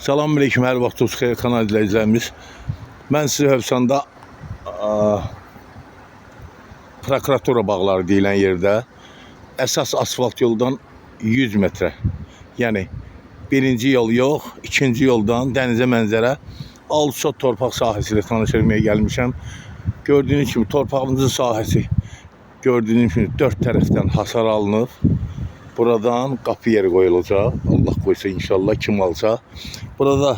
Selamünaleyküm, hər vaxtınız xeyir kanal izləyicilərimiz. Mən sizi Hövsanda prokuratura bağları deyilən yerdə əsas asfalt yoldan 100 metrə, yəni birinci yol yox, ikinci yoldan dənizə mənzərə Alsot torpaq sahəsi ilə tanış etməyə gəlmişəm. Gördüyünüz kimi torpağımızın sahəsi gördüyünüz kimi dörd tərəfdən hasar alınıb. Buradan qapı yeri qoyulacaq. Allah qoysa inşallah kim alsa. Burada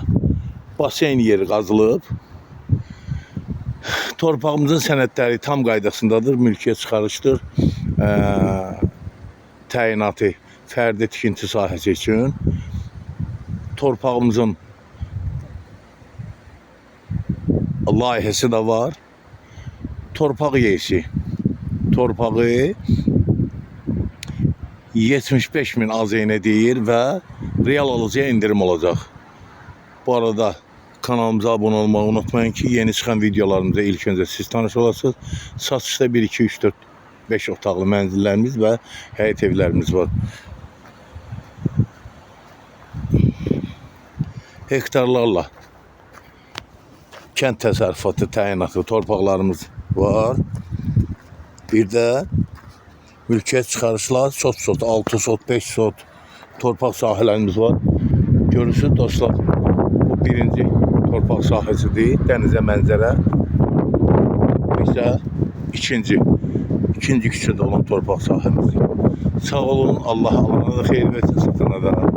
basen yeri qazılıb. Torpağımızın sənədləri tam qaydasındadır. Mülkiyyət çıxarışdır. Təyinatı fərdi tikinti sahəsi üçün. Torpağımızın layihəsi də var. Torpaq yeyisi. Torpağı 75.000 AZN deyir və real alıcıya indirim olacaq. Bu arada kanalımıza abone olmayı unutmayın ki, yeni çıxan videolarımıza ilk öncə siz tanış olasınız. Satışda 1, 2, 3, 4, 5 otaqlı mənzillərimiz və həyət evlərimiz var. Hektarlarla kənd təsərrüfatı təyinatlı torpaqlarımız var. Bir də mülkiyyət çıxarışlar, sot, 6 sot, 5 sot torpaq sahələrimiz var. Görürsünüz dostlar, bu birinci torpaq sahəsidir, dənizə mənzərə. Bu isə ikinci küçədə olan torpaq sahəmiz. Sağ olun, Allah alana da xeyir versin, satana da.